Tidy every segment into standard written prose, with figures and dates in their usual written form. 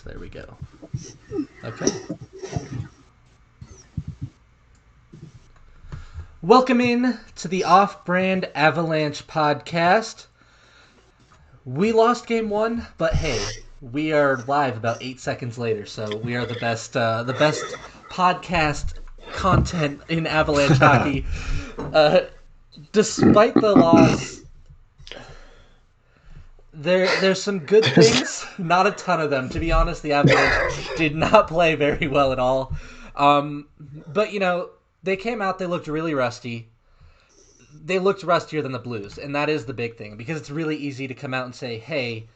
Yes, there we go. Okay. Welcome in to the Off-Brand Avalanche podcast. We lost game one, but hey, we are live about 8 seconds later, so we are the best podcast content in Avalanche hockey. Uh, Despite the loss, there's some good things, not a ton of them. To be honest, the Avalanche did not play very well at all. But they came out, they looked really rusty. They looked rustier than the Blues, and that is the big thing, because it's really easy to come out and say, hey,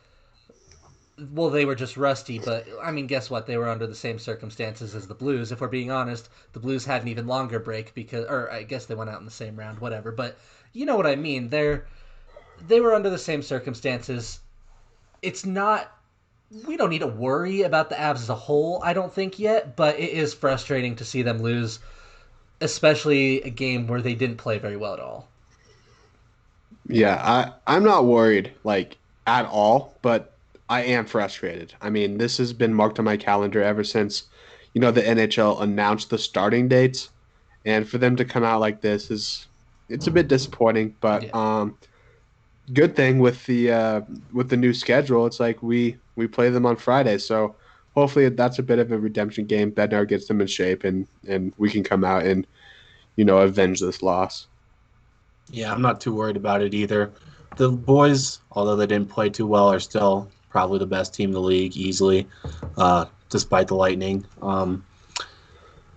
well, they were just rusty, but I mean, guess what? They were under the same circumstances as the Blues. If we're being honest, the Blues had an even longer break or I guess they went out in the same round, whatever. But you know what I mean. They were under the same circumstances. It's not. We don't need to worry about the Avs as a whole, I don't think yet, but it is frustrating to see them lose, especially a game where they didn't play very well at all. Yeah, I'm not worried at all, but I am frustrated. I mean, this has been marked on my calendar ever since, the NHL announced the starting dates, and for them to come out like this it's a bit disappointing. But Yeah. Good thing with the new schedule, it's like we play them on Friday, so hopefully that's a bit of a redemption game. Bednar gets them in shape, and we can come out and avenge this loss. Yeah, I'm not too worried about it either. The boys, although they didn't play too well, are still probably the best team in the league easily, despite the Lightning.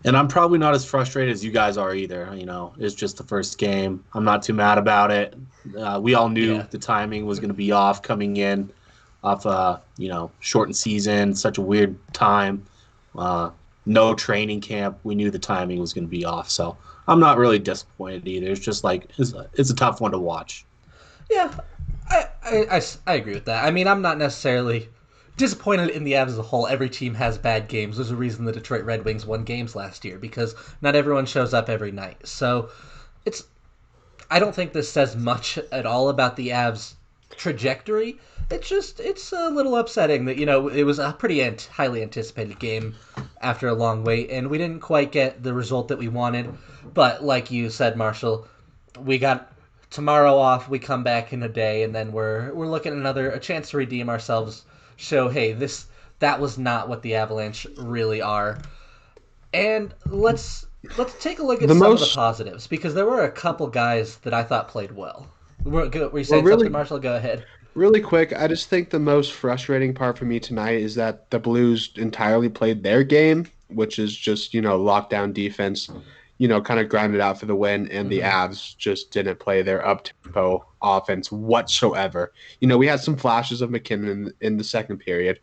And I'm probably not as frustrated as you guys are either. It's just the first game. I'm not too mad about it. We all knew the timing was going to be off coming in off shortened season, such a weird time. No training camp. We knew the timing was going to be off. So I'm not really disappointed either. It's just it's a tough one to watch. Yeah, I agree with that. I mean, I'm not necessarily disappointed in the Avs as a whole. Every team has bad games. There's a reason the Detroit Red Wings won games last year, because not everyone shows up every night. So I don't think this says much at all about the Avs' trajectory. It's a little upsetting that, it was a pretty highly anticipated game after a long wait, and we didn't quite get the result that we wanted. But like you said, Marshall, we got tomorrow off, we come back in a day, and then we're looking at a chance to redeem ourselves, show, hey, that was not what the Avalanche really are. And let's take a look at some of the positives, because there were a couple guys that I thought played well. Were you saying something, Marshall? Go ahead. Really quick, I just think the most frustrating part for me tonight is that the Blues entirely played their game, which is just, lockdown defense, kind of grounded out for the win, and the Avs just didn't play their up-tempo offense whatsoever. We had some flashes of McKinnon in the second period.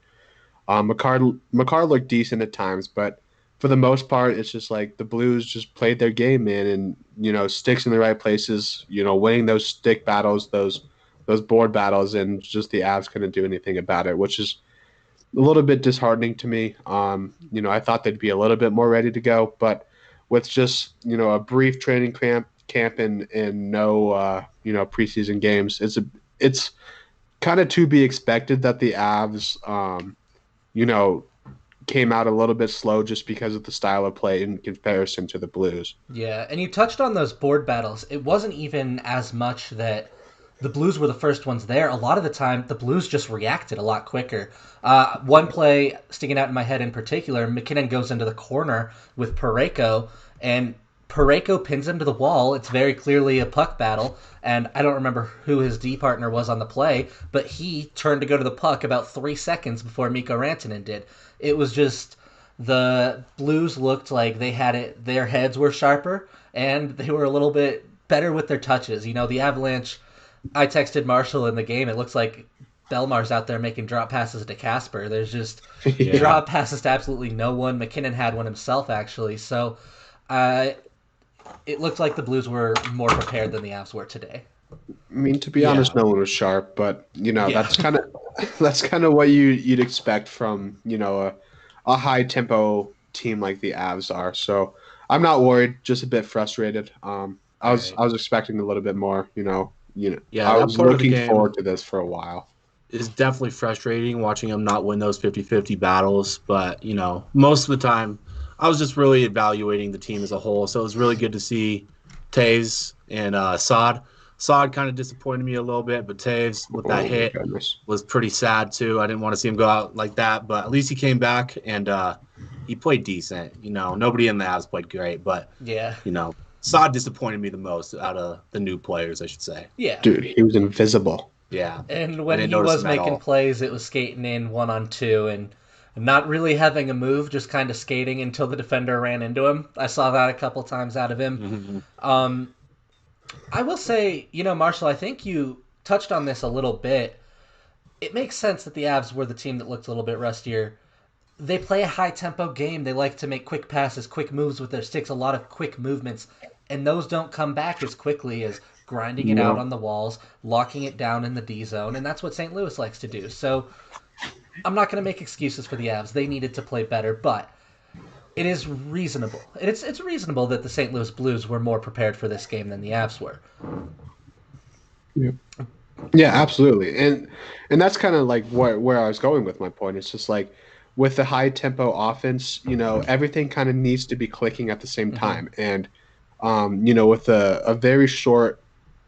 Makar looked decent at times, but for the most part, it's just like the Blues just played their game, man, and, sticks in the right places, winning those stick battles, those board battles, and just the Avs couldn't do anything about it, which is a little bit disheartening to me. I thought they'd be a little bit more ready to go, but with just, a brief training camp and no, preseason games, it's kind of to be expected that the Avs, came out a little bit slow just because of the style of play in comparison to the Blues. Yeah, and you touched on those board battles. It wasn't even as much that the Blues were the first ones there. A lot of the time, the Blues just reacted a lot quicker. One play sticking out in my head in particular, McKinnon goes into the corner with Parayko, and Parayko pins him to the wall. It's very clearly a puck battle, and I don't remember who his D partner was on the play, but he turned to go to the puck about 3 seconds before Mikko Rantanen did. It was just the Blues looked like they had it. Their heads were sharper, and they were a little bit better with their touches. The Avalanche, I texted Marshall in the game, it looks like Belmar's out there making drop passes to Casper. There's just drop passes to absolutely no one. McKinnon had one himself, actually. So it looked like the Blues were more prepared than the Avs were today. I mean, to be honest, no one was sharp, but that's kind of what you'd expect from a high tempo team like the Avs are. So I'm not worried, just a bit frustrated. I was expecting a little bit more. I was looking forward to this for a while. is definitely frustrating watching them not win those 50-50 battles. But, most of the time, I was just really evaluating the team as a whole. So it was really good to see Taves and Saad. Saad kind of disappointed me a little bit, but Taves with that Oh my hit goodness. was pretty sad too. I didn't want to see him go out like that, but at least he came back and he played decent. Nobody in the Avs played great, but Yeah. Saad disappointed me the most out of the new players, I should say. Yeah. Dude, he was invisible. Yeah, And I when didn't he notice was him at making all. plays, it was skating in 1-on-2 and not really having a move, just kind of skating until the defender ran into him. I saw that a couple times out of him. Mm-hmm. Um, I will say, Marshall, I think you touched on this a little bit. It makes sense that the Avs were the team that looked a little bit rustier. They play a high tempo game. They like to make quick passes, quick moves with their sticks, a lot of quick movements, and those don't come back as quickly as grinding it out No. on the walls, locking it down in the D zone, and that's what St. Louis likes to do. So I'm not going to make excuses for the Avs. They needed to play better, but it is reasonable. It's reasonable that the St. Louis Blues were more prepared for this game than the Avs were. Yeah. Yeah, absolutely. And that's kind of like where I was going with my point. It's just like with the high tempo offense, everything kind of needs to be clicking at the same Mm-hmm. time. And with a very short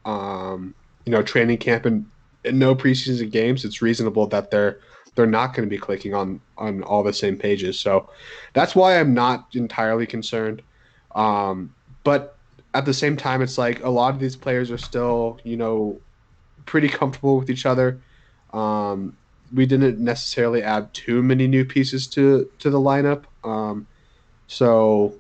training camp and no preseason games, it's reasonable that they're not going to be clicking on all the same pages. So that's why I'm not entirely concerned. But at the same time, it's like a lot of these players are still, pretty comfortable with each other. We didn't necessarily add too many new pieces to the lineup. So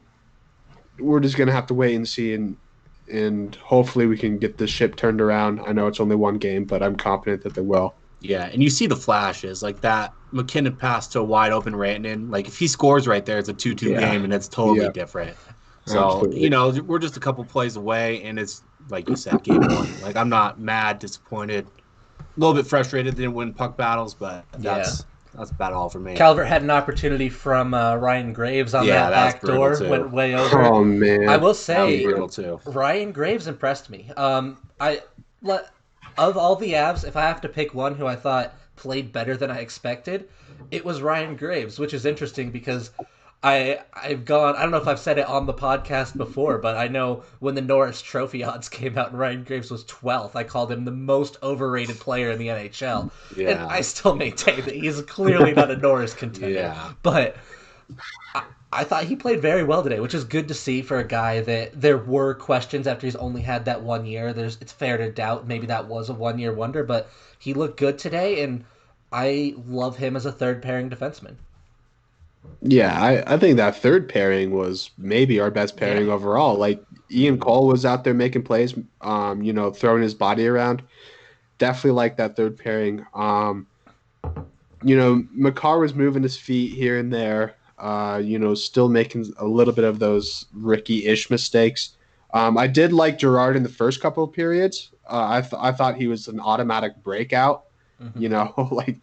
we're just gonna have to wait and see and hopefully we can get this ship turned around. I know it's only one game, but I'm confident that they will. Yeah, and you see the flashes like that McKinnon pass to a wide open Rantanen. Like if he scores right there, it's a 2-2 Yeah. game, and it's totally Yeah. different. So Absolutely. we're just a couple plays away, and it's like you said, game one. Like I'm not mad, disappointed, a little bit frustrated they didn't win puck battles, but Yeah. that's about all for me. Calvert had an opportunity from Ryan Graves on Yeah, that that was back brutal, door, too. went way over. Oh man. I will That was say, brutal too. Ryan Graves impressed me. Of all the Avs, if I have to pick one who I thought played better than I expected, it was Ryan Graves, which is interesting because I've gone. I don't know if I've said it on the podcast before, but I know when the Norris Trophy odds came out and Ryan Graves was 12th, I called him the most overrated player in the NHL, and Yeah. I still maintain that he's clearly not a Norris contender. Yeah. But I thought he played very well today, which is good to see for a guy that there were questions after he's only had that 1 year. It's fair to doubt maybe that was a 1 year wonder, but he looked good today, and I love him as a third pairing defenseman. Yeah, I think that third pairing was maybe our best pairing Yeah. overall. Like Ian Cole was out there making plays, throwing his body around. Definitely like that third pairing. Makar was moving his feet here and there. Still making a little bit of those Ricky-ish mistakes. I did like Gerard in the first couple of periods. I thought he was an automatic breakout. Mm-hmm. Like,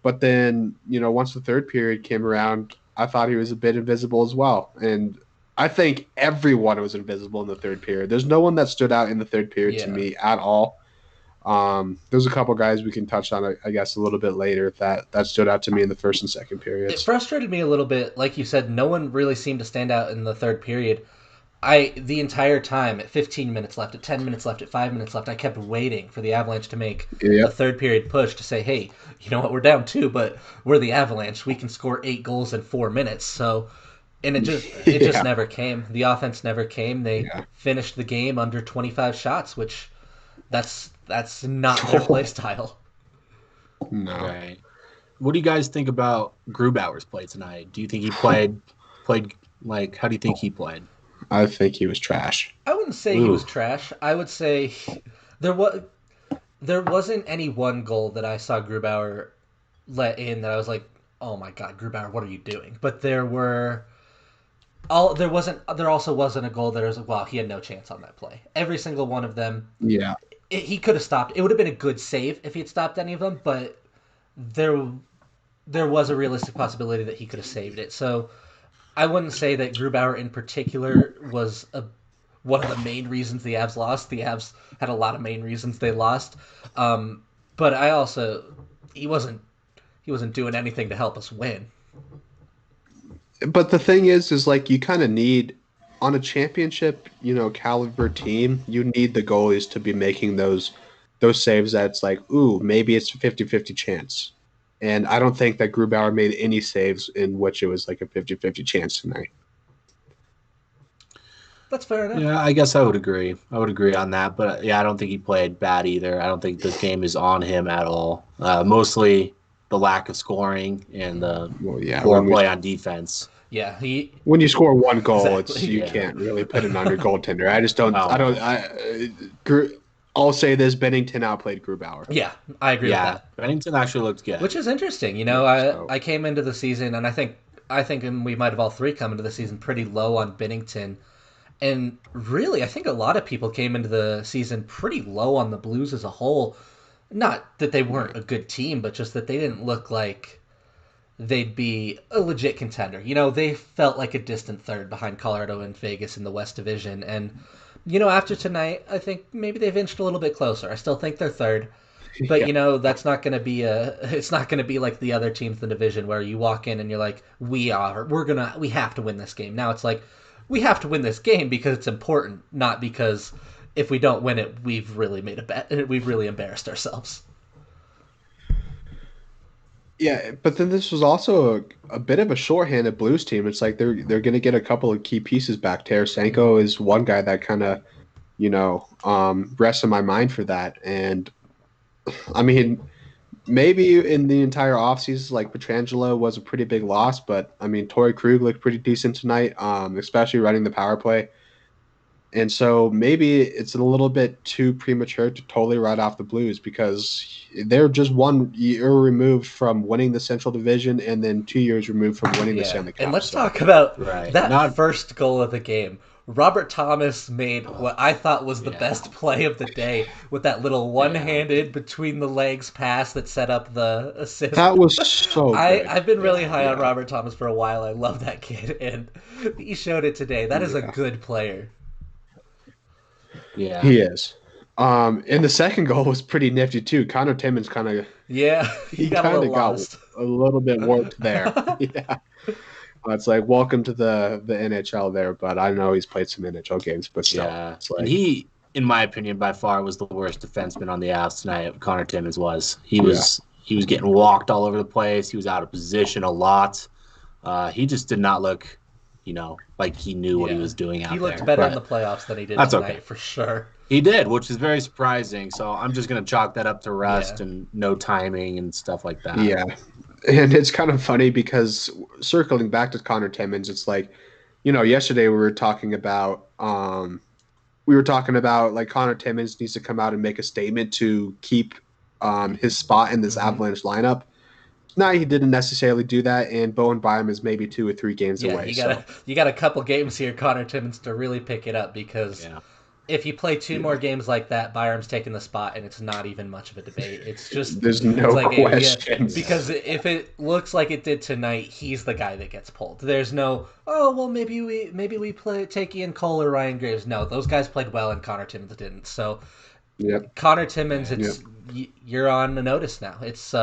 but then once the third period came around, I thought he was a bit invisible as well. And I think everyone was invisible in the third period. There's no one that stood out in the third period to Yeah. me at all. There's a couple guys we can touch on, I guess, a little bit later that stood out to me in the first and second It periods. frustrated me a little bit. Like you said, no one really seemed to stand out in the third period. The entire time, at 15 minutes left, at 10 minutes left, at 5 minutes left, I kept waiting for the Avalanche to make a Yep. third period push to say, hey, you know what, we're down 2, but we're the Avalanche. We can score 8 goals in 4 minutes. So, and it just Yeah. never came. The offense never came. They Yeah. finished the game under 25 shots, which that's not their play style. No, Right. What do you guys think about Grubauer's play tonight? Do you think he played like? How do you think he played? I think he was trash. I wouldn't say he Ooh. was trash. I would say there was there wasn't any one goal that I saw Grubauer let in that I was like, "Oh my God, Grubauer, what are you doing?" But there also wasn't a goal that I was like, "Wow, he had no chance on that play." Every single one of them, Yeah. he could have stopped. It would have been a good save if he had stopped any of them, but there there was a realistic possibility that he could have saved it. So I wouldn't say that Grubauer in particular was one of the main reasons the Avs lost. The Avs had a lot of main reasons they lost. But I also he wasn't doing anything to help us win. But the thing is like you kind of need on a championship, caliber team, you need the goalies to be making those saves that's like, ooh, maybe it's a 50-50 chance. And I don't think that Grubauer made any saves in which it was like a 50-50 chance tonight. That's fair enough. Yeah, I guess I would agree. I would agree on that. But yeah, I don't think he played bad either. I don't think this game is on him at all. Mostly the lack of scoring and the Well, yeah, poor play on defense. Yeah, when you score one goal, Exactly, you yeah. can't really put it on your goaltender. I just don't. Oh, I don't. I'll say this: Bennington outplayed Grubauer. yeah, I agree with yeah, that. Bennington actually looked good. Which is interesting. So- I came into the season, and I think we might have all three come into the season pretty low on Bennington. And really, I think a lot of people came into the season pretty low on the Blues as a whole. Not that they weren't a good team, but just that they didn't look like they'd be a legit contender. They felt like a distant third behind Colorado and Vegas in the West Division. And, after tonight, I think maybe they've inched a little bit closer. I still think they're third. But Yeah. that's not going to be it's not going to be like the other teams in the division where you walk in and you're like, we have to win this game. Now it's like, we have to win this game because it's important, not because if we don't win it, we've really made a bet. We've really embarrassed ourselves. Yeah, but then this was also a bit of a shorthanded Blues team. It's like they're going to get a couple of key pieces back. Tarasenko is one guy that kind of, rests in my mind for that. And I mean, maybe in the entire offseason, like Petrangelo was a pretty big loss, but I mean, Torrey Krug looked pretty decent tonight, especially running the power play. And so maybe it's a little bit too premature to totally write off the Blues because they're just 1 year removed from winning the Central Division and then 2 years removed from winning the Yeah. Stanley Cup. And let's So, talk about Right. that first goal of the game. Robert Thomas made what I thought was the best play of the day with that little one-handed between the legs pass that set up the assist. that was so good. I've been really high on Robert Thomas for a while. I love that kid, and he showed it today. That is a good player. Yeah. He is. And the second goal was pretty nifty too. Connor Timmins kind of Yeah, he got a little lost. a little bit warped there. Yeah. It's like welcome to the NHL there, but I know he's played some NHL games, but still, Yeah. it's like And he, in my opinion, by far was the worst defenseman on the Avs tonight. Connor Timmins was. He was getting walked all over the place. He was out of position a lot. He just did not look, like he knew what he was doing out there. He looked better in But the playoffs than he did That's tonight, okay. for sure. He did, which is very surprising. So I'm just going to chalk that up to rust Yeah. and no timing and stuff like that. Yeah. And it's kind of funny because circling back to Connor Timmins, it's like, yesterday we were talking about like Connor Timmins needs to come out and make a statement to keep his spot in this Avalanche lineup. No, he didn't necessarily do that, and Bowen Byram is maybe 2 or 3 games away. You got a couple games here, Connor Timmins, to really pick it up because if you play 2 more games like that, Byram's taking the spot, and it's not even much of a debate. It's just There's no question. because if it looks like it did tonight, he's the guy that gets pulled. There's no maybe we take Ian Cole or Ryan Graves. No, those guys played well, and Connor Timmins didn't. So Connor Timmins, you're on the notice now. It's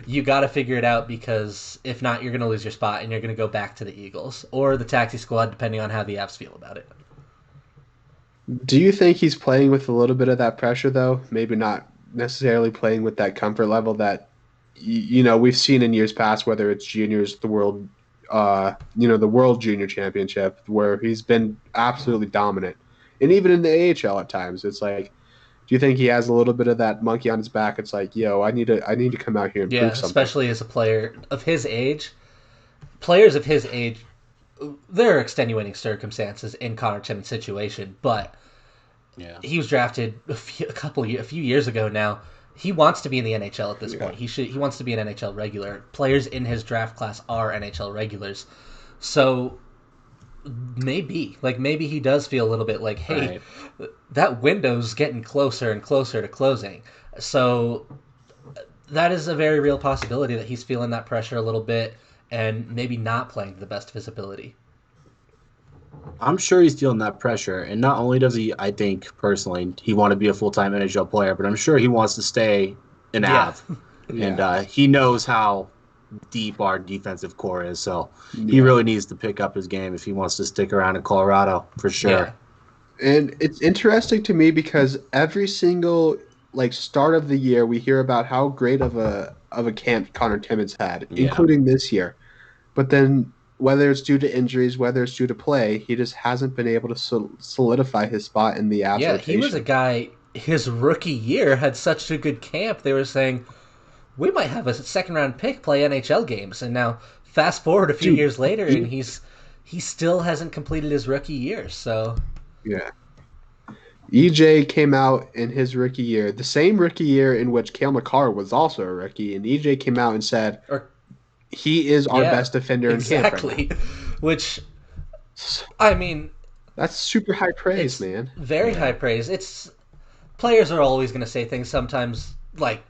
you got to figure it out because if not, you're going to lose your spot and you're going to go back to the Eagles or the taxi squad, depending on how the Avs feel about it. Do you think he's playing with a little bit of that pressure, though? Maybe not necessarily playing with that comfort level that, we've seen in years past, whether it's juniors, the world junior championship, where he's been absolutely dominant. And even in the AHL at times, it's like, do you think he has a little bit of that monkey on his back? It's like, I need to come out here and prove something. Especially as a player of his age. Players of his age, there are extenuating circumstances in Connor Timmins' situation, but he was drafted a few years ago now. He wants to be in the NHL at this point. He wants to be an NHL regular. Players in his draft class are NHL regulars. So maybe he does feel a little bit like, hey, that window's getting closer and closer to closing. So that is a very real possibility that he's feeling that pressure a little bit and maybe not playing to the best of his ability. I'm sure he's feeling that pressure. And not only does he, I think, personally, he want to be a full-time NHL player, but I'm sure he wants to stay an Av. and Yeah. he knows how deep our defensive core is. So he Yeah. really needs to pick up his game if he wants to stick around in Colorado for Yeah. sure. And it's interesting to me because every single like start of the year we hear about how great of a camp Connor Timmons had, Yeah. including this year. But then whether it's due to injuries, whether it's due to play, he just hasn't been able to solidify his spot in the Avs Yeah, he was a rotation. guy. His rookie year had such a good camp. They were saying we might have a second round pick play NHL games, and now fast forward a few Dude, years later, and he, he still hasn't completed his rookie year. So yeah. EJ came out in his rookie year, the same rookie year in which Cale Makar was also a rookie, and EJ came out and said or he is our yeah, best defender in camp right now. exactly. Which I mean, That's super high praise, it's man. very high Yeah. praise. It's players are always going to say things. Sometimes like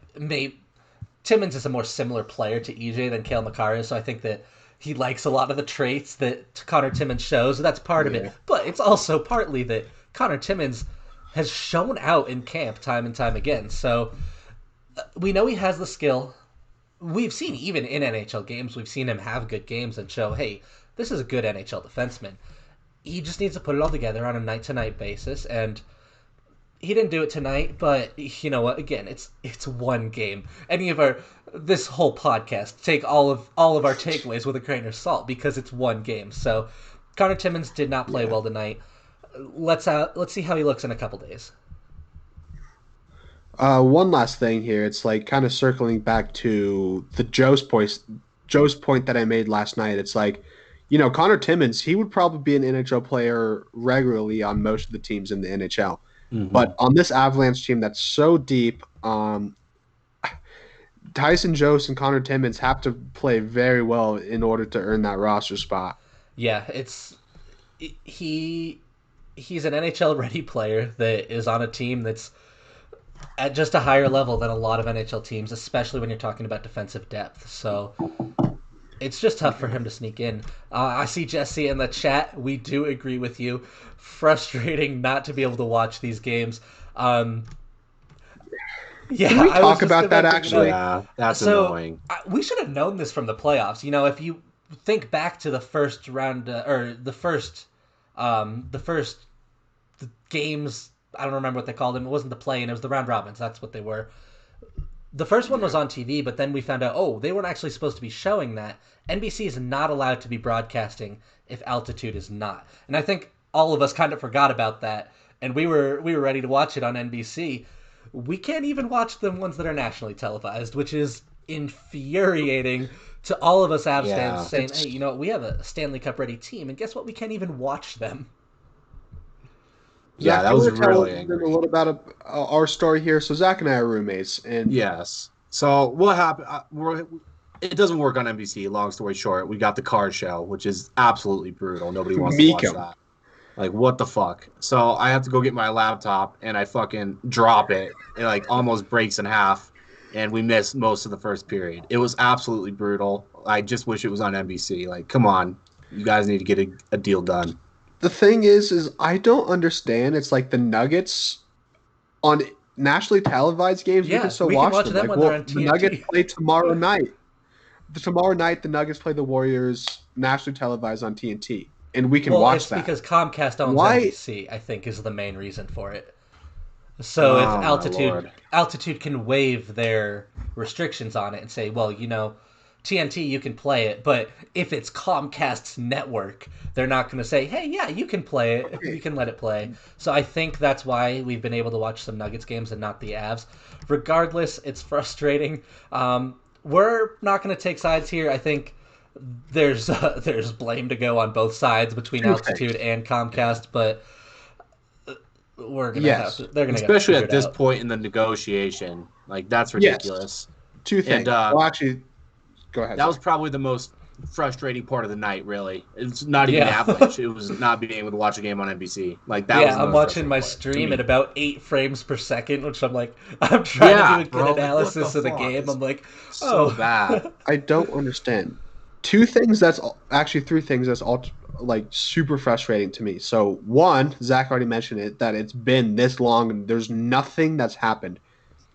Timmins is a more similar player to EJ than Kale McCarr is, so I think that he likes a lot of the traits that Connor Timmins shows. That's part of it, Yeah. but it's also partly that Connor Timmins has shown out in camp time and time again. So we know he has the skill. We've seen even in NHL games, we've seen him have good games and show, hey, this is a good NHL defenseman. He just needs to put it all together on a night to night basis, and he didn't do it tonight, but you know what? Again, it's one game. Any of our this whole podcast take all of our takeaways with a grain of salt because it's one game. So Connor Timmins did not play Yeah. well tonight. Let's see how he looks in a couple days. One last thing here. It's like kind of circling back to the Joe's point that I made last night. It's like, Connor Timmins, he would probably be an NHL player regularly on most of the teams in the NHL. Mm-hmm. But on this Avalanche team that's so deep, Tyson Jost and Connor Timmins have to play very well in order to earn that roster spot. Yeah, he he's an NHL ready player that is on a team that's at just a higher level than a lot of NHL teams, especially when you're talking about defensive depth. So it's just tough for him to sneak in. I see Jesse in the chat. We do agree with you. Frustrating not to be able to watch these games. Yeah, Can we I was talk just about gonna that bring it up. actually? Yeah, that's So annoying. we should have known this from the playoffs. You know, if you think back to the first round or the first games. I don't remember what they called them. It wasn't the play-in. It was the round robins. That's what they were. The first one was on TV, but then we found out, oh, they weren't actually supposed to be showing that. NBC is not allowed to be broadcasting if altitude is not. And I think all of us kind of forgot about that, and we were ready to watch it on NBC. We can't even watch the ones that are nationally televised, which is infuriating to all of us Avs fans Yeah. saying, It's hey, you know, we have a Stanley Cup ready team, and guess what? We can't even watch them. Yeah, Zach, that you was want to tell really them a angry. little about our story here? So Zach and I are roommates, and Yes. So what happened? It doesn't work on NBC. Long story short, we got the card show, which is absolutely brutal. Nobody wants to watch Miko. that. Like, what the fuck? So I have to go get my laptop, and I fucking drop it. It like almost breaks in half, and we missed most of the first period. It was absolutely brutal. I just wish it was on NBC. Like, come on, you guys need to get a deal done. the thing is I don't understand. It's like the Nuggets on nationally televised games, we can Yeah, still we can watch watch them. them Like, when they're on well, the Nuggets TNT. play tomorrow night. Tomorrow night, the Nuggets play the Warriors nationally televised on TNT, and we can Well, watch it's that. because Comcast owns Why? NBC, I think is the main reason for it. So if Oh my lord. altitude can waive their restrictions on it and say, well, you know, TNT you can play it, but if it's Comcast's network, they're not going to say, hey, yeah, you can play it, you can let it play. So I think that's why we've been able to watch some Nuggets games and not the Avs. Regardless, it's frustrating. We're not going to take sides here. I think there's blame to go on both sides between Two things. altitude and Comcast, but we're gonna have Yes. to. They're gonna have to Especially figure at it this out. point in the negotiation. Like, that's Yes. ridiculous. Two things. And Well, actually, go ahead. that was Zach. probably the most frustrating part of the night, really. It's not even Yeah. Avalanche. It was not being able to watch a game on NBC. Like, that was Yeah, the I'm most watching frustrating my part to stream me. at about 8 frames per second, which I'm like, I'm trying Yeah, to do a bro, good like, what analysis the of the fuck? game. It's I'm like, so oh, bad. I don't understand. Two things that's actually three things that's all like super frustrating to me. So one, Zach already mentioned it, that it's been this long and there's nothing that's happened.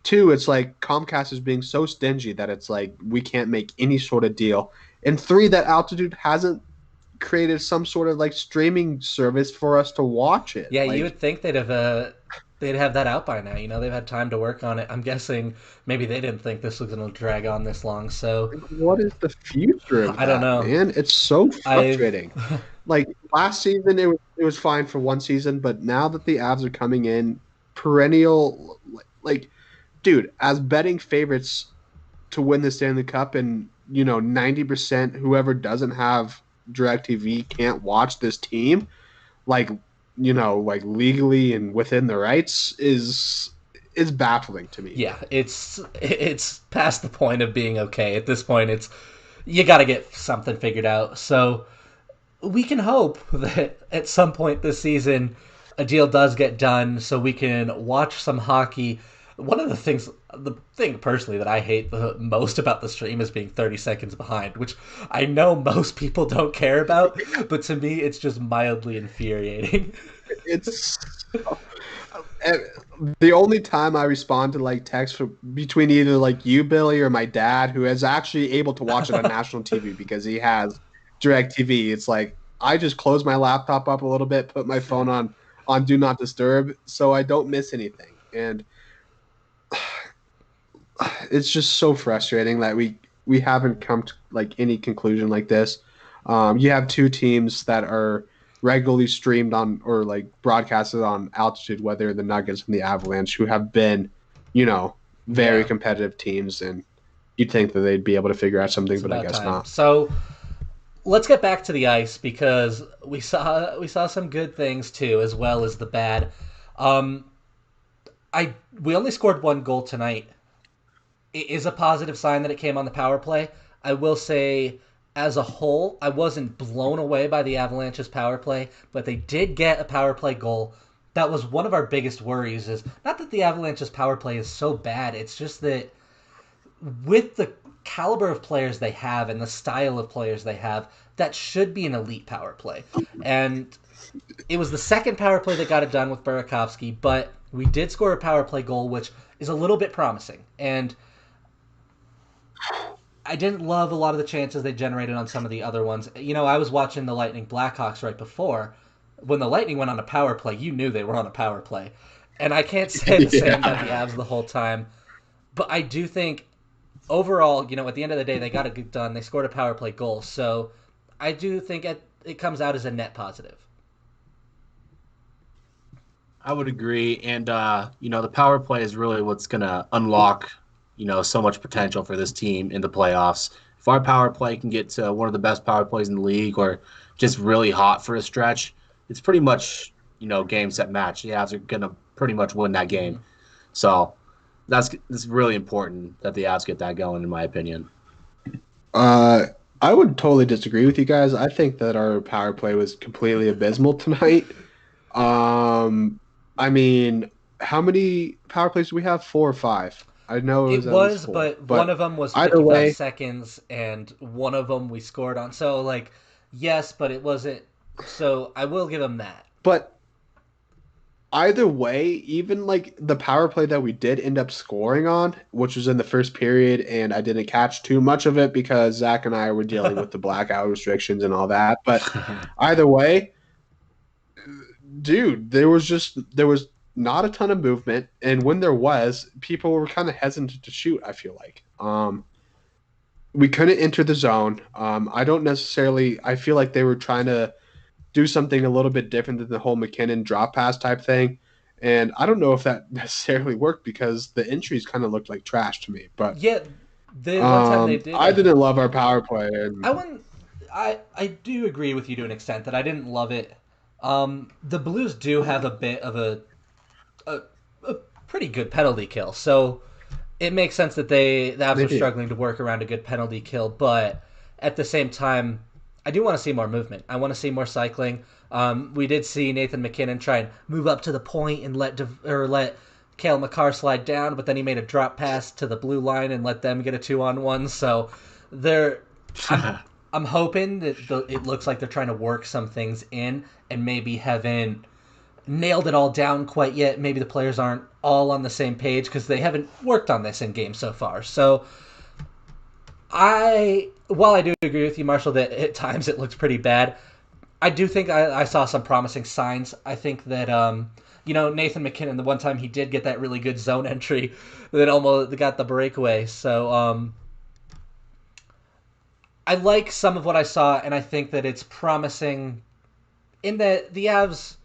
Two, it's like Comcast is being so stingy that it's like we can't make any sort of deal. And three, that Altitude hasn't created some sort of like streaming service for us to watch it. Yeah, you Like, would think they'd have that out by now. You know, they've had time to work on it. I'm guessing maybe they didn't think this was going to drag on this long. So what is the future of I don't that, know. man? It's so I've frustrating. Like last season, it was fine for one season, but now that the Avs are coming in, perennial, like, dude, as betting favorites to win the Stanley Cup, and 90% whoever doesn't have DirecTV can't watch this team, like like legally and within the rights is baffling to me. yeah, it's past the point of being okay. At this point, it's you got to get something figured out. So we can hope that at some point this season a deal does get done so we can watch some hockey. One of the thing personally that I hate the most about the stream is being 30 seconds behind, which I know most people don't care about, but to me it's just mildly infuriating. It's the only time I respond to like text between either like you, Billy, or my dad, who is actually able to watch it on national TV because he has direct TV. It's like I just close my laptop up a little bit, put my phone on do not disturb so I don't miss anything. And it's just so frustrating that we haven't come to like any conclusion like this. You have two teams that are regularly streamed on or like broadcasted on Altitude, whether the Nuggets and the Avalanche, who have been, very Yeah, competitive teams, and you'd think that they'd be able to figure out something, it's but I about guess time. not. So let's get back to the ice because we saw some good things too as well as the bad. Um, I we only scored one goal tonight. It is a positive sign that it came on the power play. I will say, as a whole, I wasn't blown away by the Avalanche's power play, but they did get a power play goal. That was one of our biggest worries. Is not that the Avalanche's power play is so bad. It's just that with the caliber of players they have and the style of players they have, that should be an elite power play. And it was the second power play that got it done with Burakovsky, but we did score a power play goal, which is a little bit promising. And I didn't love a lot of the chances they generated on some of the other ones. You know, I was watching the Lightning Blackhawks right before. When the Lightning went on a power play, you knew they were on a power play. And I can't say the same about the Yeah. Avs the whole time. But I do think overall, at the end of the day, they got it done. They scored a power play goal. So I do think it comes out as a net positive. I would agree, and the power play is really what's going to unlock, so much potential for this team in the playoffs. If our power play can get to one of the best power plays in the league, or just really hot for a stretch, it's pretty much game set match. The Avs are going to pretty much win that game. So that's really important that the Avs get that going, in my opinion. Uh, I would totally disagree with you guys. I think that our power play was completely abysmal tonight. Um, I mean, how many power plays do we have? Four or five? I know it It was at least was, four. but one But of them was either 55 way, seconds, and one of them we scored on. So, like, yes, but it wasn't. So I will give him that. but either way, even like the power play that we did end up scoring on, which was in the first period, and I didn't catch too much of it because Zach and I were dealing with the blackout restrictions and all that. But either way, dude, there was not a ton of movement, and when there was, people were kind of hesitant to shoot. I feel like we couldn't enter the zone. I don't necessarily. I feel like they were trying to do something a little bit different than the whole McKinnon drop pass type thing. And I don't know if that necessarily worked because the entries kind of looked like trash to me. But Yeah, the one time they did, I didn't love our power play. And I wouldn't. I do agree with you to an extent that I didn't love it. The Blues do have a bit of a, a pretty good penalty kill, so it makes sense that the Avs they are do. struggling to work around a good penalty kill. But at the same time, I do want to see more movement. I want to see more cycling. We did see Nathan McKinnon try and move up to the point and let Cale Makar slide down, but then he made a drop pass to the blue line and let them get a 2-on-1. So they're I'm hoping that it looks like they're trying to work some things in and maybe have in nailed it all down quite yet. Maybe the players aren't all on the same page because they haven't worked on this in game so far. So while I do agree with you, Marshall, that at times it looks pretty bad, I do think I saw some promising signs. I think that Nathan McKinnon, the one time he did get that really good zone entry that almost got the breakaway. So I like some of what I saw, and I think that it's promising in that the Avs,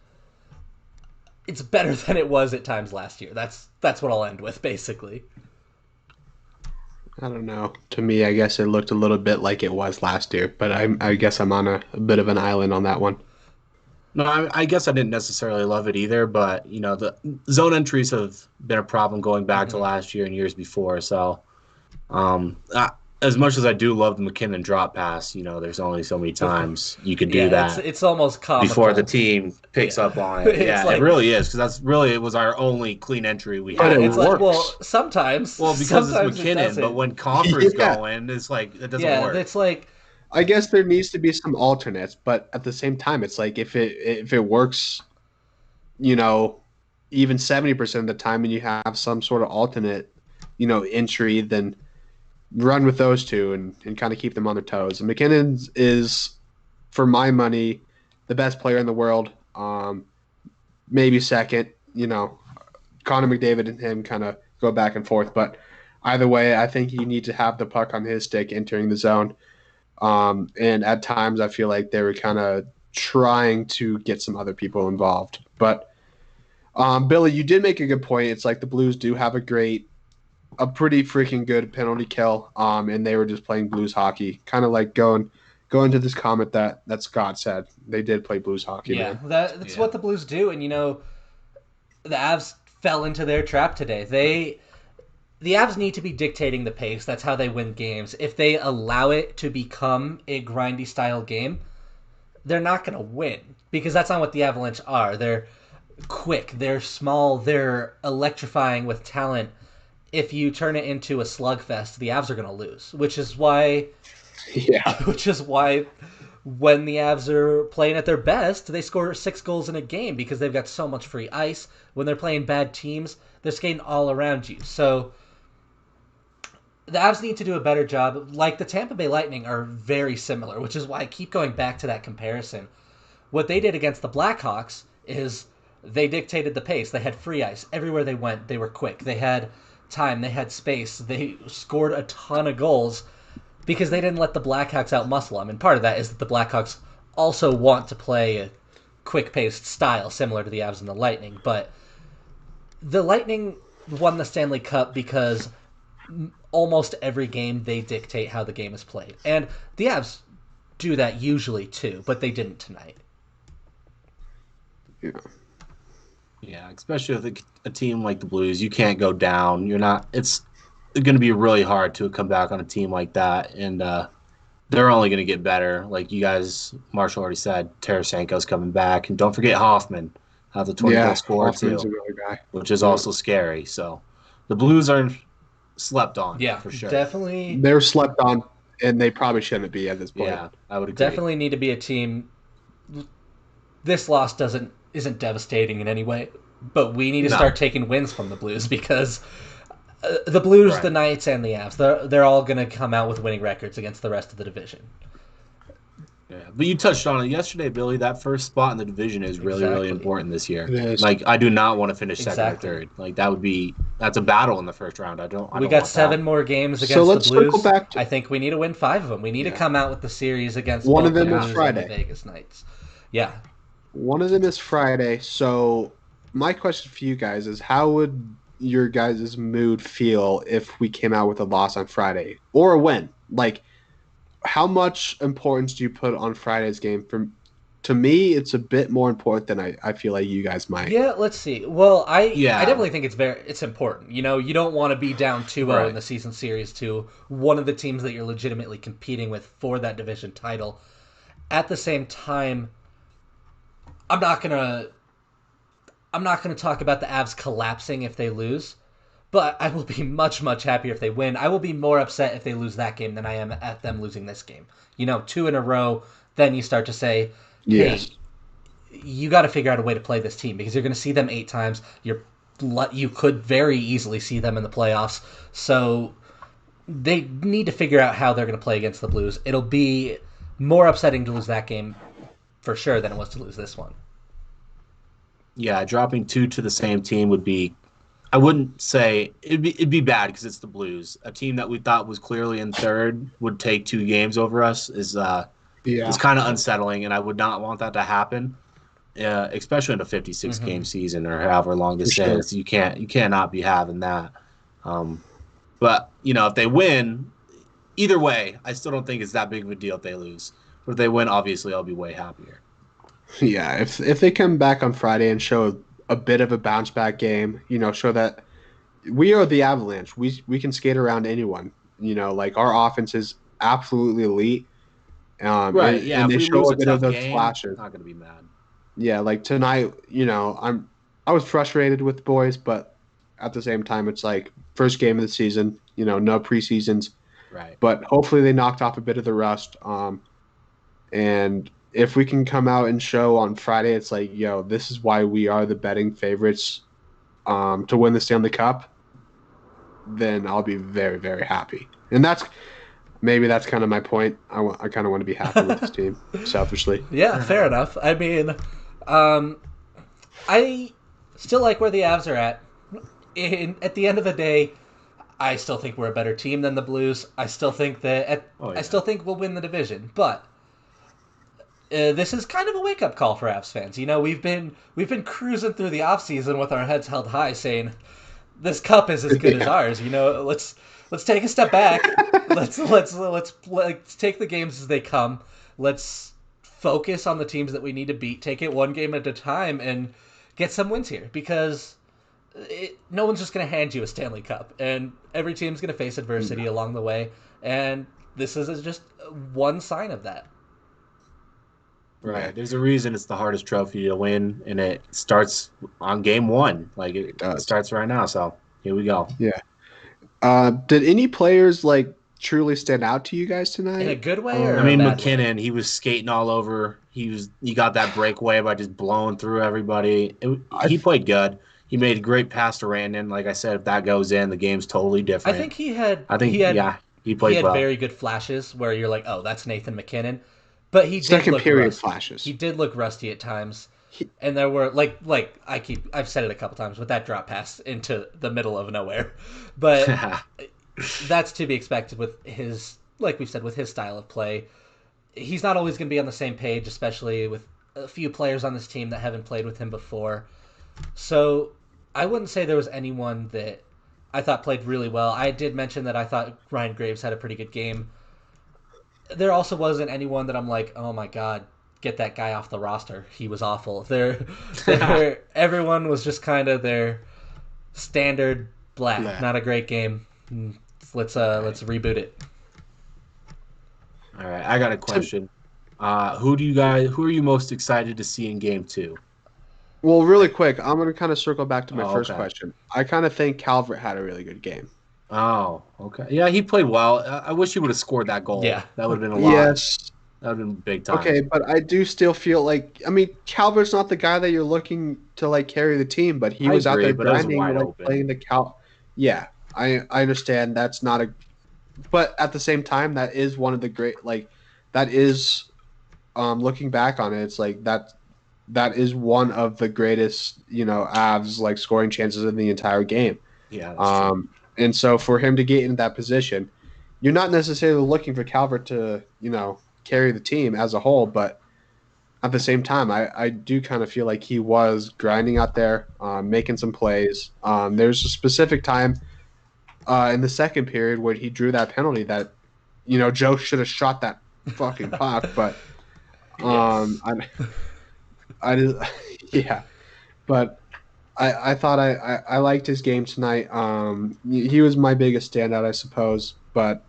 it's better than it was at times last year. That's what I'll end with, basically. I don't know. To me, I guess it looked a little bit like it was last year, but I guess I'm on a bit of an island on that one. No, I guess I didn't necessarily love it either, but the zone entries have been a problem going back to last year and years before. So, as much as I do love the McKinnon drop pass, there's only so many times you can do that. It's almost comical before the team picks up on it. Yeah, it really is, because it was our only clean entry we had. But it it's works. like, well, sometimes. Well, because sometimes it's McKinnon, but when Comfort's going, it's like it doesn't work. It's like, I guess there needs to be some alternates, but at the same time, it's like if it works, even 70% of the time, and you have some sort of alternate, entry, then run with those two and kind of keep them on their toes. And McKinnon is, for my money, the best player in the world. Maybe second. Connor McDavid and him kind of go back and forth, but either way, I think you need to have the puck on his stick entering the zone. And at times, I feel like they were kind of trying to get some other people involved. But Billy, you did make a good point. It's like the Blues do have a pretty freaking good penalty kill, and they were just playing Blues hockey, kind of like going to this comment that Scott said. They did play Blues hockey. Yeah, man. that's what the Blues do, and the Avs fell into their trap today. The Avs need to be dictating the pace. That's how they win games. If they allow it to become a grindy style game, they're not going to win, because that's not what the Avalanche are. They're quick, they're small, they're electrifying with talent. If you turn it into a slugfest, the Avs are going to lose, which is why when the Avs are playing at their best, they score 6 goals in a game because they've got so much free ice. When they're playing bad teams, they're skating all around you. So the Avs need to do a better job. Like the Tampa Bay Lightning are very similar, which is why I keep going back to that comparison. What they did against the Blackhawks is they dictated the pace. They had free ice. Everywhere they went, they were quick. They had time. They had space. They scored a ton of goals because they didn't let the Blackhawks outmuscle them. And part of that is that the Blackhawks also want to play a quick-paced style similar to the Avs and the Lightning. But the Lightning won the Stanley Cup because almost every game they dictate how the game is played. And the Avs do that usually too, but they didn't tonight. Yeah, especially with a team like the Blues, you can't go down. It's going to be really hard to come back on a team like that, and they're only going to get better. Like you guys, Marshall already said, Tarasenko's coming back, and don't forget Hoffman has a 20-goal score too, which is also scary. So the Blues are slept on, for sure. Definitely. They're slept on, and they probably shouldn't be at this point. Yeah, I would agree. Definitely need to be a team. This loss isn't devastating in any way, but we need to start taking wins from the Blues because the Blues, the Knights, and the Avs, they're all going to come out with winning records against the rest of the division. Yeah, but you touched on it yesterday, Billy. That first spot in the division is really, really important this year. It is. Like, I do not want to finish second or third. Like, that's a battle in the first round. We got 7 more games against the Blues. Circle back I think we need to win 5 of them. We need to come out with the series against one of them the is Friday. And the Vegas Knights. Yeah. One of them is Friday. So my question for you guys is, how would your guys' mood feel if we came out with a loss on Friday or a win? Like, how much importance do you put on Friday's game? To me, it's a bit more important than I feel like you guys might. Yeah, let's see. Well, I definitely think it's important. You don't want to be down 2-0 in the season series to one of the teams that you're legitimately competing with for that division title. At the same time, I'm not gonna talk about the Avs collapsing if they lose, but I will be much, much happier if they win. I will be more upset if they lose that game than I am at them losing this game. 2 in a row, then you start to say, hey, you got to figure out a way to play this team because you're going to see them 8 times. You could very easily see them in the playoffs. So they need to figure out how they're going to play against the Blues. It'll be more upsetting to lose that game for sure than it was to lose this one. Yeah, dropping two to the same team would be. I wouldn't say it'd be bad because it's the Blues. A team that we thought was clearly in third would take 2 games over us is kind of unsettling, and I would not want that to happen. Especially in a 56 game season or however long this is, you cannot be having that. But if they win, either way, I still don't think it's that big of a deal if they lose. But if they win, obviously, I'll be way happier. Yeah, if they come back on Friday and show a bit of a bounce back game, show that we are the Avalanche. We can skate around anyone. Like our offense is absolutely elite. Right? And if they we show lose a a bit of tough those game, flashes. I'm not gonna be mad. Yeah, like tonight, I was frustrated with the boys, but at the same time, it's like first game of the season. No preseasons. Right. But hopefully they knocked off a bit of the rust. And if we can come out and show on Friday, it's like, this is why we are the betting favorites to win the Stanley Cup, then I'll be very, very happy. And that's kind of my point. I kind of want to be happy with this team, selfishly. Yeah, fair enough. I mean, I still like where the Avs are at. At the end of the day, I still think we're a better team than the Blues. I still think that I still think we'll win the division, but this is kind of a wake up call for Avs fans. We've been cruising through the offseason with our heads held high, saying this cup is as good as ours. Let's take a step back. let's take the games as they come. Let's focus on the teams that we need to beat. Take it one game at a time and get some wins here because no one's just going to hand you a Stanley Cup, and every team's going to face adversity along the way, and this is just one sign of that. Right. There's a reason it's the hardest trophy to win, and it starts on game one. Like it starts right now. So here we go. Yeah. Did any players truly stand out to you guys tonight? In a good way or I mean, a bad McKinnon, way? he was skating all over. He got that breakaway by just blowing through everybody. He played good. He made a great pass to Randon. Like I said, if that goes in, the game's totally different. I think he played he played well. very good flashes where you're like, oh, that's Nathan McKinnon. But he Second did look period rusty. flashes. He did look rusty at times. And there were I've said it a couple times with that drop pass into the middle of nowhere. But that's to be expected with his, like we've said, with his style of play. He's not always going to be on the same page, especially with a few players on this team that haven't played with him before. So I wouldn't say there was anyone that I thought played really well. I did mention that I thought Ryan Graves had a pretty good game. There also wasn't anyone that I'm like, oh my god, get that guy off the roster. He was awful. Everyone was just kind of their standard blah. Not a great game. Let's reboot it. All right, I got a question. Who are you most excited to see in game 2? Well, really quick, I'm going to kind of circle back to my first okay. question. I kind of think Calvert had a really good game. Oh, okay. Yeah, he played well. I wish he would have scored that goal. Yeah. That would have been a lot. Yes. That would have been big time. Okay, but I do still feel Calvert's not the guy that you're looking to carry the team, but he was agree, out there but it was grinding, wide open. playing the Cal. Yeah, I understand that's not a, but at the same time, that is one of the great that is, looking back on it, it's that is one of the greatest Avs scoring chances in the entire game. Yeah. That's true. And so for him to get in that position, you're not necessarily looking for Calvert to carry the team as a whole, but at the same time, I do kind of feel like he was grinding out there, making some plays. There's a specific time in the second period where he drew that penalty that, Joe should have shot that fucking puck, but I just, yeah, but I thought I liked his game tonight. He was my biggest standout, I suppose. But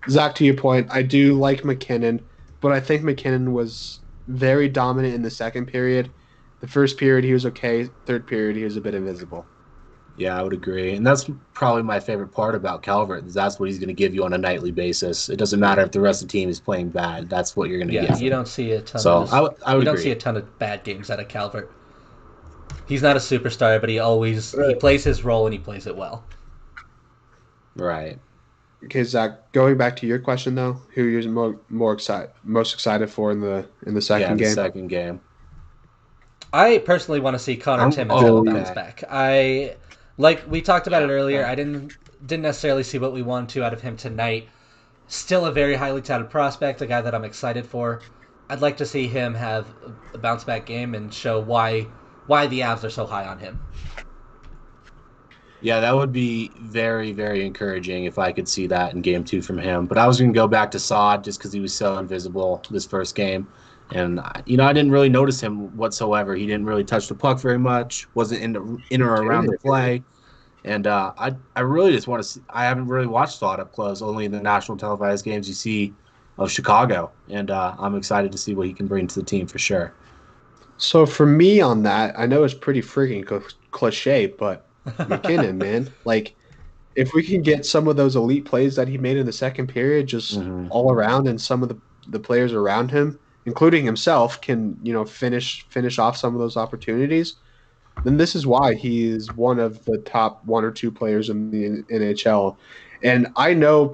Zach, to your point, I do like McKinnon, but I think McKinnon was very dominant in the second period. The first period he was okay. Third period he was a bit invisible. Yeah, I would agree. And that's probably my favorite part about Calvert is that's what he's going to give you on a nightly basis. It doesn't matter if the rest of the team is playing bad. That's what you're going to Yeah, get you from him. don't see a ton of So his. I You would don't see agree. a ton of bad games out of Calvert. He's not a superstar, but he Right. plays his role and he plays it well. Right. Okay, Zach. Going back to your question though, who you're most excited for in the Yeah, second in the game? second game. I personally want to see Connor Timmins have a Oh, Philly. bounce okay. back. Like we talked about it Yeah. earlier. I didn't necessarily see what we wanted to out of him tonight. Still a very highly touted prospect, a guy that I'm excited for. I'd like to see him have a bounce back game and show why the Avs are so high on him. Yeah, that would be very, very encouraging if I could see that in game two from him. But I was going to go back to Sod just because he was so invisible this first game. And, I didn't really notice him whatsoever. He didn't really touch the puck very much, wasn't in or around the Intimidating. play. And I really just want to see. I haven't really watched Sod up close, only in the national televised games you see of Chicago. And I'm excited to see what he can bring to the team for sure. So for me on that, I know it's pretty freaking cliche, but McKinnon, man, like if we can get some of those elite plays that he made in the second period, just Hmm. all around, and some of the players around him, including himself, can finish off some of those opportunities, then this is why he is one of the top one or two players in the NHL. And I know,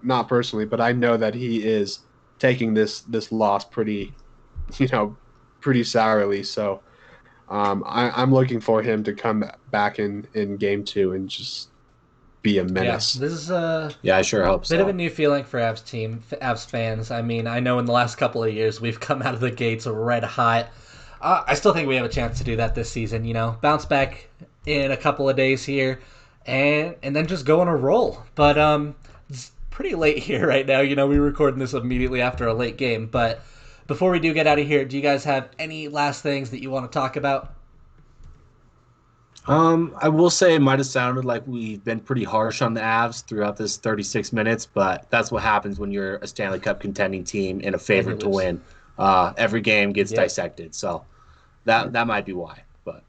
not personally, but I know that he is taking this loss pretty, you know, pretty sourly. So I'm looking for him to come back in game two and just be a Yeah, menace. this is a Yeah, I sure hope bit of a so. new feeling for Avs fans. I mean, I know in the last couple of years we've come out of the gates red hot. I still think we have a chance to do that this season. Bounce back in a couple of days here, and then just go on a roll. But it's pretty late here right now. We're recording this immediately after a late game. But before we do get out of here, do you guys have any last things that you want to talk about? I will say it might have sounded like we've been pretty harsh on the Avs throughout this 36 minutes, but that's what happens when you're a Stanley Cup contending team and a And you favorite to lose. win. Every game gets Yep. dissected, so that might be why. But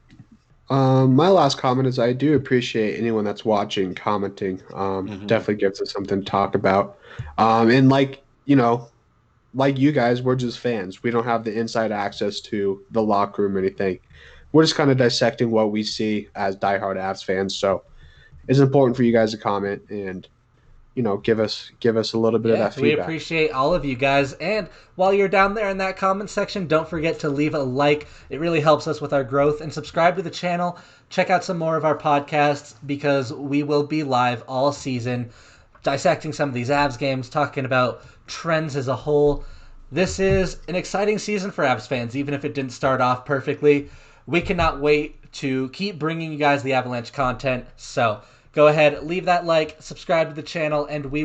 My last comment is I do appreciate anyone that's watching, commenting. hmm Definitely gives us something to talk about. And like you guys, we're just fans. We don't have the inside access to the locker room or anything. We're just kind of dissecting what we see as diehard Avs fans. So it's important for you guys to comment and give us a little bit of Yeah, that we feedback. appreciate all of you guys. And while you're down there in that comment section, don't forget to leave a like. It really helps us with our growth. And subscribe to the channel. Check out some more of our podcasts because we will be live all season dissecting some of these Avs games, talking about trends as a whole. This is an exciting season for Avs fans, even if it didn't start off perfectly. We cannot wait to keep bringing you guys the Avalanche content. So go ahead, leave that like, subscribe to the channel, and we